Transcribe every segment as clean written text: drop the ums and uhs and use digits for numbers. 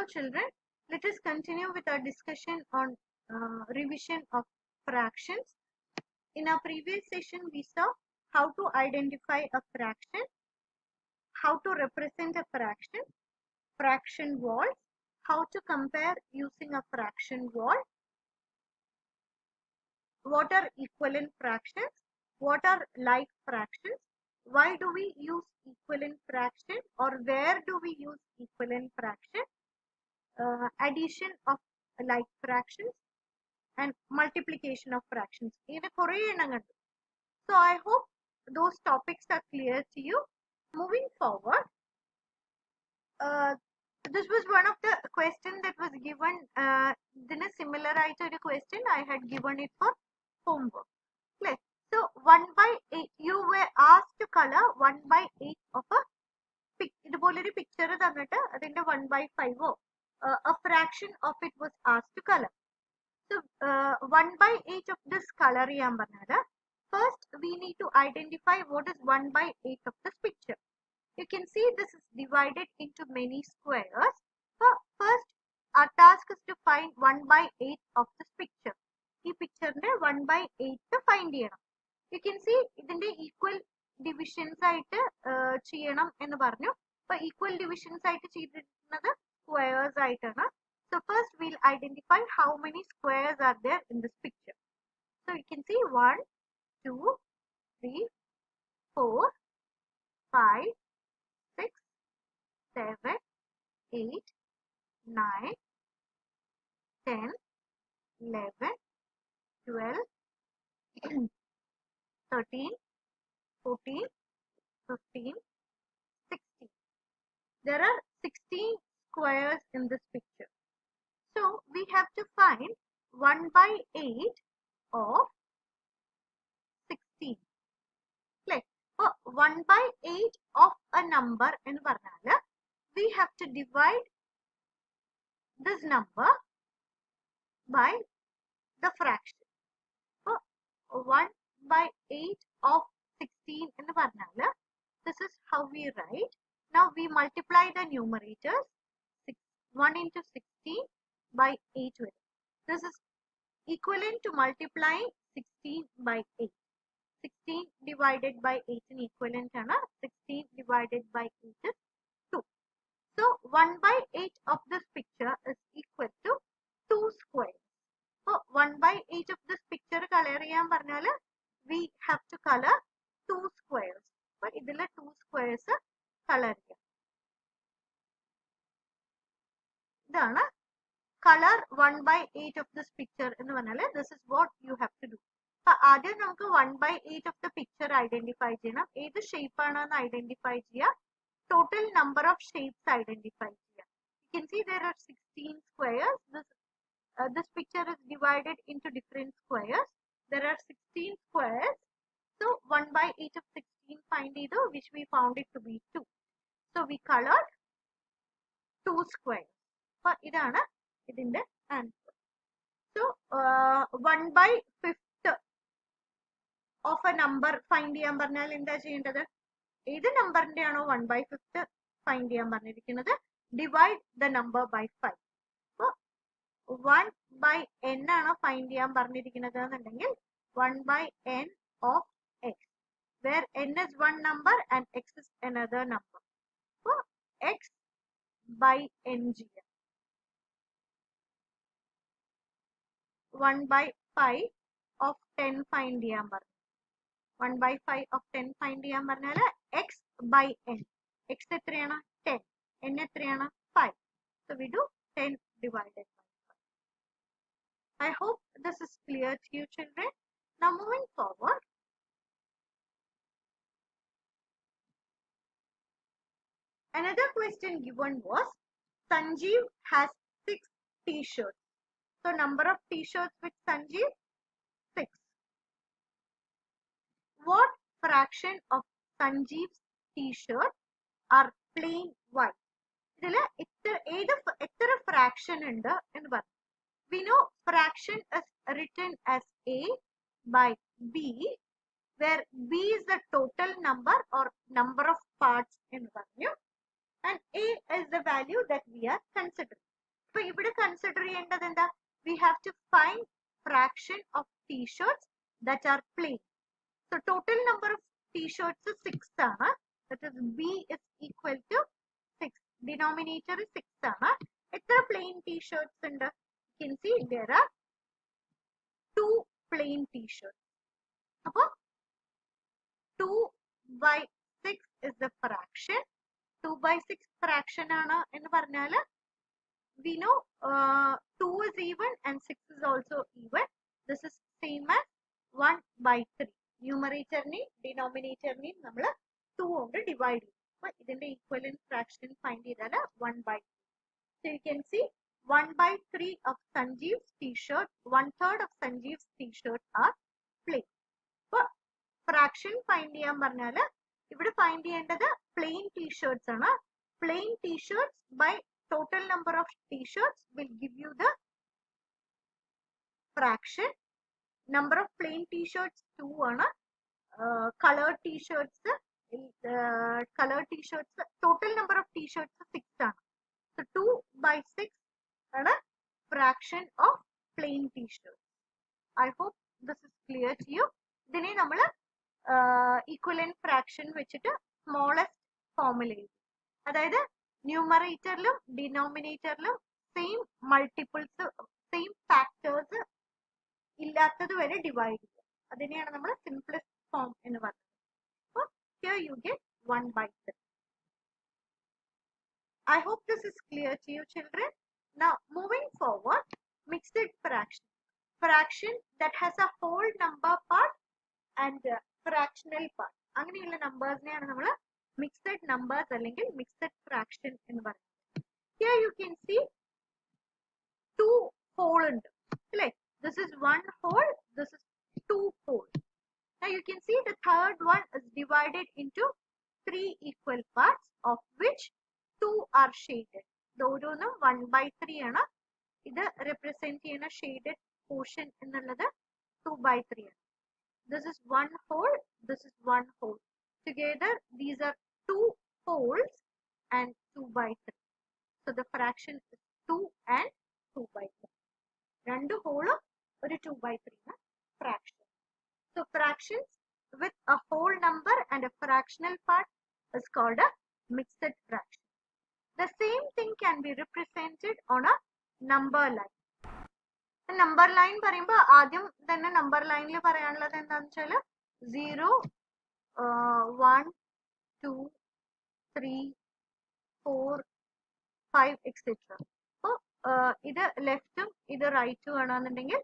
Hello children, let us continue with our discussion on revision of fractions. In our previous session we saw how to identify a fraction, how to represent a fraction, fraction wall, how to compare using a fraction wall, what are equivalent fractions, what are like fractions, why do we use equivalent fraction or where do we use equivalent fraction, addition of like fractions and multiplication of fractions. So I hope those topics are clear to you. Moving forward, this was one of the question that was given in a similar question I had given it for homework. Okay. So 1/8, you were asked to color 1/8 of a picture thannitte 1/5 a fraction of it was asked to color. So 1/8 of this color cheyan parnada. First we need to identify what is 1/8 of this picture. You can see this is divided into many squares. So first our task is to find 1/8 of this picture. This picture 1/8 find cheyanam. You can see idinte equal divisions aayittu cheyanam ennu paranju. So equal divisions aayittu cheyidirikkannathu squares aayitana. So first we'll identify how many squares are there in this picture. So you can see 1, 2, 3, 4, 5, 6, 7, 8, 9, 10, 11, 12, 13, 14, 15, 16. There are 16 squares in this picture. So we have to find 1/8 of 16. Like, so 1/8 of a number in Varnala, we have to divide this number by the fraction. So 1/8 of 16 in Varnala, this is how we write. Now we multiply the numerators. 1 into 16 by 8 with. This is equivalent to multiplying 16 by 8. 16 divided by 8 in equivalent ആണ്. 16 divided by 8 is 2. So 1/8 of this picture is equal to 2 squares. So 1/8 of this picture color cheyan parnal we have to color 2 squares. So idile 2 squares color cheyan. Idana color 1/8 of this picture ennu parnal this is what you have to do. ആദ്യം നമുക്ക് 1/8 of the picture identify ചെയ്യണം. ഏത് shape ആണെന്ന് identify ചെയ്യുക. Total number of shapes identify ചെയ്യുക. You can see there are 16 squares. This picture is divided into different squares. There are 16 squares. So 1/8 of 16 find either, which we found it to be 2. So we colored 2 squares. So idana idinte answer. So 1/5 of a number find cheyan parnal എന്താ ചെയ്യേണ്ടത്? ഏത് നമ്പറിന്റെ ആണോ 1/5 find ചെയ്യാൻ പറഞ്ഞിരിക്കുന്നത് divide the number by 5. So 1/n ആണ് find ചെയ്യാൻ പറഞ്ഞിരിക്കുന്നത് എന്നുണ്ടെങ്കിൽ 1/n of x, where n is one number and x is another number. So x by n ചെയ്യാം. 1/5 of 10 find ചെയ്യാൻ പറഞ്ഞു. 1/5 of 10 find ചെയ്യാൻ പറഞ്ഞാൽ x by n. x എത്രയാണ് 10, n എത്രയാണ് 5. So we do 10 divided by 5. I hope this is clear to you children. Now moving forward, another question given was Sanjeev has 6 t-shirts. So number of t-shirts with Sanjeev 6. What fraction of Sanjeev's t-shirts are plain white? ഇതില് എത്ര fraction ഉണ്ട് എന്ന് പറഞ്ഞു. We know fraction is written as a by b, where b is the total number or number of parts in value and a is the value that we are considering. ഇപ്പൊ ഇവിടെ consider ചെയ്യേണ്ടത് എന്താ? We have to find fraction of t-shirts that are plain. So total number of t-shirts is 6 ആണ്. That is B is equal to 6. Denominator is 6 ആണ്. എത്ര plain t-shirts ഉണ്ട്? You can see there are 2 plain t-shirts. അപ്പോൾ 2 by 6 is the fraction. 2 by 6 fraction ആണ് എന്ന് പറഞ്ഞാൽ we know 2 is even and 6 is also even. This is same as 1 by 3. Numerator-നെയും denominator-നെയും നമ്മൾ 2 കൊണ്ട് divide ചെയ്യും. അപ്പോൾ ഇതിന്റെ equivalent fraction find ചെയ്താൽ 1 by 3. So you can see 1 by 3 of Sanjeev's t-shirt, 1/3 of Sanjeev's t-shirt are plain. അപ്പോൾ fraction find ചെയ്യാൻ പറഞ്ഞാൽ ഇവിടെ find ചെയ്യേണ്ടത് plain t-shirts ആണ്. Plain t-shirts by total number of t-shirts will give you the fraction. Number of plain t-shirts 2 ആണ്. Colored t-shirts total number of t-shirts 6 ആണ്. So 2 by 6 ആണ് fraction of plain t-shirts. I hope this is clear to you. ഇതിനെ നമ്മൾ equivalent fraction വെച്ചിട്ട് smallest formula ചെയ്തു. അതായത് ന്യൂമറേറ്ററിലും ഡിനോമിനേറ്ററിലും same multiples same factors ഇല്ലാത്തത് വരെ ഡിവൈഡ് ചെയ്യുക. അതിനെയാണ് നമ്മൾ സിംപ്ലസ്റ്റ് ഫോം എന്ന് പറയുന്നത്. അപ്പോൾ here you get 1 by 3. I hope this is clear to you, children. Now moving forward, mixed fraction. Fraction that has a whole number part and fractional part. അങ്ങനെയുള്ള നമ്പേഴ്സിനെയാണ് നമ്മൾ mixed numbers അല്ലെങ്കിൽ mixed fraction എന്ന് പറയുന്നത്. Here you can see 2 whole ഉണ്ട് അല്ലേ? This is 1 whole, this is 2 whole. Now you can see the third one is divided into 3 equal parts of which 2 are shaded. ഇത് ഓരോന്നും 1 by 3 ആണ്. ഇത് represent ചെയ്യുന്ന shaded portion എന്നുള്ളത് 2 by 3 ആണ്. This is 1 whole, this is 1 whole. Together these are 2 wholes and 2 by 3. So the fraction is 2 and 2 by 3. രണ്ട് whole ഒരു 2 by 3 fraction. So fractions with a whole number and a fractional part is called a mixed fraction. The same thing can be represented on a number line. Number line പറയുമ്പോൾ ആദ്യം തന്നെ number ലൈനിൽ പറയാനുള്ളത് എന്താണെന്ന് വെച്ചാൽ 0 1 2 3 4 5 etcetera. അപ്പോൾ ഇത് ലെഫ്റ്റും ഇത് റൈറ്റും ആണെന്നുണ്ടെങ്കിൽ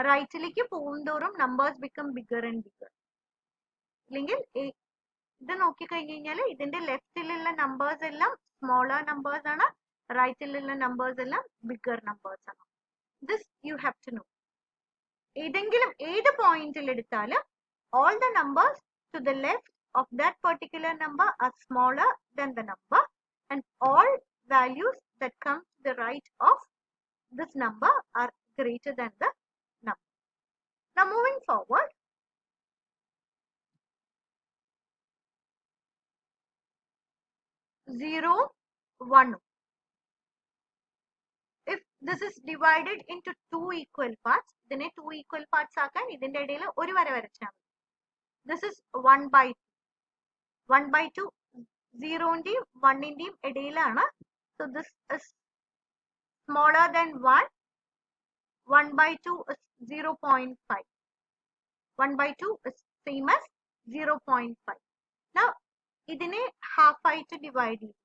റൈറ്റിലേക്ക് പോകുന്തോറും numbers become bigger and bigger. ഇല്ലെങ്കിൽ ഇത് നോക്കിക്കഴിഞ്ഞ് കഴിഞ്ഞാൽ ഇതിന്റെ ലെഫ്റ്റിലുള്ള നമ്പേഴ്സ് എല്ലാം സ്മോളർ നമ്പേഴ്സ് ആണ്, റൈറ്റിലുള്ള നമ്പേഴ്സ് എല്ലാം ബിഗർ നമ്പേഴ്സ് ആണ്. This you have to know. ഏതെങ്കിലും ഏത് പോയിന്റിൽ എടുത്താലും all the numbers to the left of that particular number are smaller than the number and all values that come to the right of this number are greater than the number. Now moving forward, zero, one. If this is divided into 2 equal parts, then 2 equal parts ആക്കാൻ ഇതിന്റെ ഇടയിൽ ഒരു വര വരച്ചാൽ മതി. This is 1 by 2. 1 by 2 0ന്റെയും 1ന്റെയും ഇടയിലാണ്. So this is smaller than 1. 1 by 2 is 0.5. 1 by 2 is same as 0.5. Now ഇതിനെ half ആയിട്ട് ഡിവൈഡ് ചെയ്യും.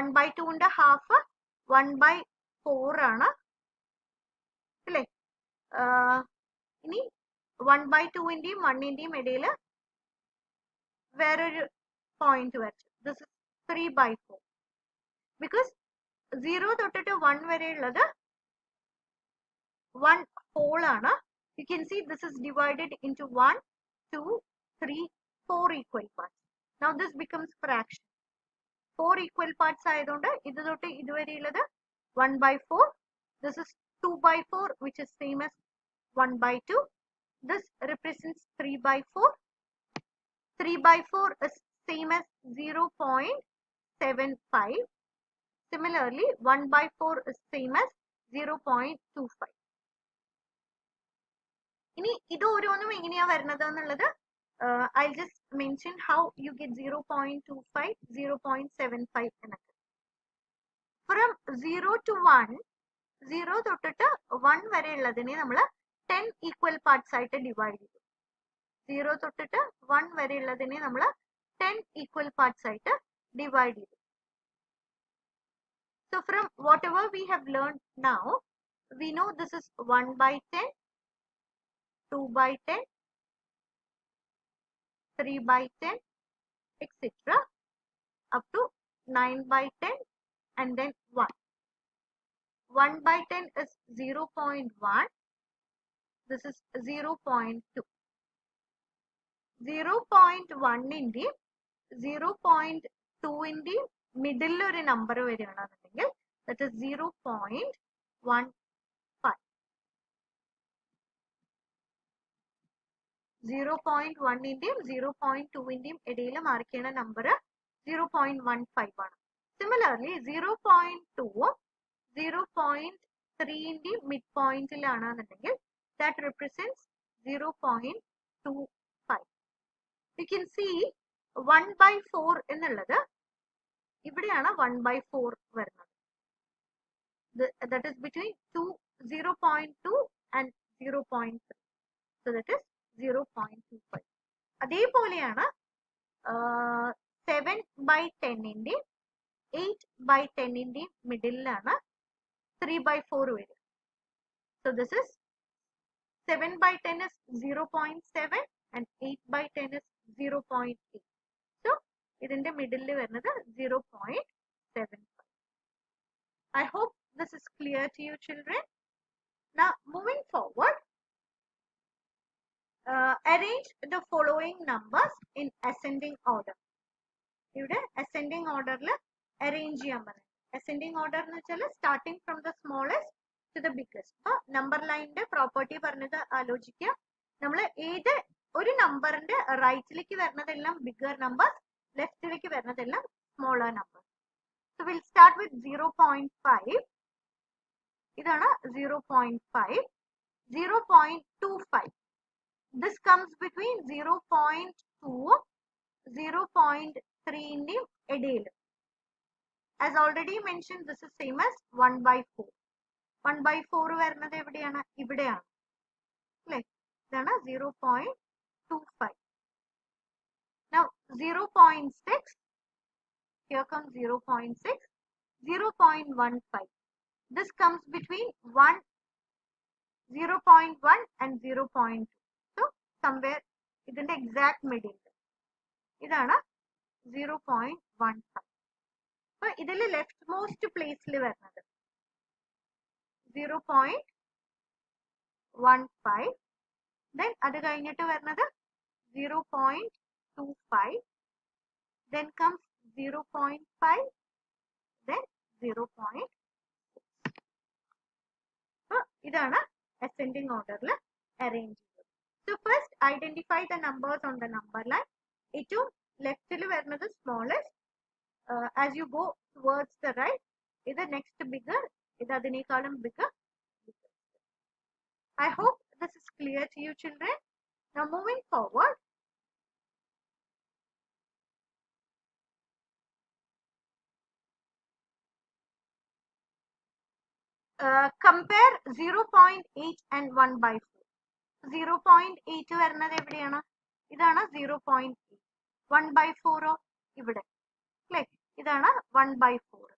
1 by 2ന്റെ half 1 by 4 ആണ് അല്ലേ? ഇനി 1 by 2ന്റെയും 1ന്റെയും ഇടയിൽ വേറൊരു പോയിന്റ് വരച്ചു. This is 3 by 4. ബിക്കോസ് 0 തൊട്ടിട്ട് 1 വരെ ഉള്ളത് 1 whole ആണ്. You can see this is divided into 1, 2, 3, 4 equal parts. Now this becomes fraction. 4 equal parts ആയതുകൊണ്ട് ഇത് തൊട്ട് ഇതുവരെ ഉള്ളത് 1 by 4. This is 2 by 4 which is same as 1 by 2. This represents 3 by 4. 3 by 4 is same as 0.75. Similarly, 1 by 4 is same as 0.25. ഇനി ഇത് ഓരോന്നും എങ്ങനെയാ വരുന്നത് എന്നുള്ളത് I'll just mention how you get 0.25, 0.75 എന്നൊക്കെ. From 0 to 1, 0 തൊട്ടിട്ട് 1 വരെ ഉള്ളതിനെ നമ്മൾ 10 equal parts ആയിട്ട് ഡിവൈഡ് ചെയ്തു. 0 തൊട്ടിട്ട് 1 വരെ ഉള്ളതിനെ നമ്മൾ 10 equal parts ആയിട്ട് ഡിവൈഡ് ചെയ്തു. So from whatever we have learned now, we know this is 1 by 10, 2 by 10, 3 by 10, etc. up to 9 by 10 and then 1. 1 by 10 is 0.1. This is 0.2. 0.1 ഇന്റെയും 0.2 ഇന്റെയും മിഡിൽ ഒരു നമ്പർ വരികയാണെന്നുണ്ടെങ്കിൽ that is 0.15. 0.1 ഇന്റെയും 0.2 ഇന്റെയും ഇടയിൽ mark ചെയ്യുന്ന നമ്പർ 0.15 ആണ്. Similarly, 0.2 0.3 ഇന്റെയും മിഡ് പോയിന്റിലാണെന്നുണ്ടെങ്കിൽ that represents 0.25. You can see 1 by 4 എന്നുള്ളത് ഇവിടെയാണ് 1 by 4 വരുന്നത്. That is between 0.2 and 0.3. So that is 0.25. അതേപോലെയാണ് 7 by 10 ഇന്റെയും 8 by 10 ഇന്റെയും മിഡിലാണ് 3 by 4 വരിക. So this is 7 by 10 is 0.7 and 8 by 10 is 0.8. So ഇതിന്റെ മിഡിൽ വരുന്നത് 0.75. I hope this is clear to you, children. Now moving forward, arrange the following numbers in ascending order. ഇവിടെ ascending orderൽ arrange ചെയ്യാൻ പറഞ്ഞു. Ascending order എന്ന് വെച്ചാൽ starting from the smallest to the biggest. അപ്പോൾ number ലൈനിന്റെ property പറഞ്ഞത് ആലോചിക്കുക. നമ്മൾ ഏത് ഒരു നമ്പറിന്റെ റൈറ്റിലേക്ക് വരുന്നതെല്ലാം ബിഗർ നമ്പർ, ലെഫ്റ്റിലേക്ക് വരുന്നതെല്ലാം smaller number. So we'll start with 0.5. ഇതാണ് 0.5. 0.25. This comes between 0.2, 0.3 ഇന്റെയും ഇടയിൽ. As already mentioned, this is same as 1 by 4. 1 by 4 വരുന്നത് എവിടെയാണ്? ഇവിടെയാണ് അല്ലേ? ഇതാണ് 0.25. Now 0.6, here comes 0.6, 0.15. This comes between 0.1 and 0.2. So somewhere ഇതിന്റെ exact middle. ഇതാണ് 0.15. അപ്പൊ ഇതിൽ ലെഫ്റ്റ് മോസ്റ്റ് പ്ലേസിൽ വരുന്നത് 0.15. then അത് കഴിഞ്ഞിട്ട് വരുന്നത് 0.25. then comes 0.5. then 0.6. അപ്പൊ ഇതാണ് ascending orderൽ arrange ചെയ്തത്. So first identify the numbers on the number line. ഏറ്റവും ലെഫ്റ്റിൽ വരുന്നത് smallest. As you go towards the right, ഇത് next bigger, ഇത് അതിനേക്കാളും bigger. I hope this is clear to you, children. Now moving forward, compare 0.8 and 1 by 4. 0.8 വരുന്നത് എവിടെയാണ്? ഇതാണ് 0.8. 1 by 4 ഇവിടെ അല്ലേ? ഇതാണ് 1 by 4.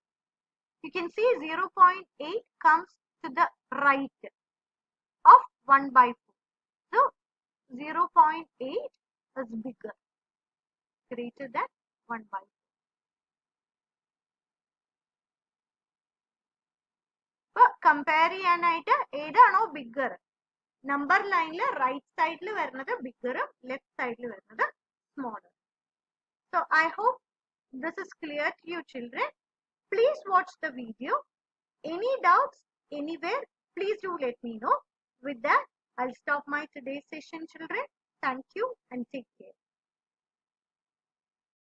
You can see 0.8 comes to the right of 1 by 4. So 0.8 is bigger, greater than 1 by 4. അപ്പോൾ compare ചെയ്യാനായിട്ട് ഏതാണോ bigger, number ലൈനിൽ റൈറ്റ് സൈഡിൽ വരുന്നത് ബിഗറും ലെഫ്റ്റ് സൈഡിൽ വരുന്നത് smaller. So I hope this is clear to you, children. Please watch the video. Any doubts anywhere, please do let me know. With that, I'll stop my today's session, children. Thank you and take care.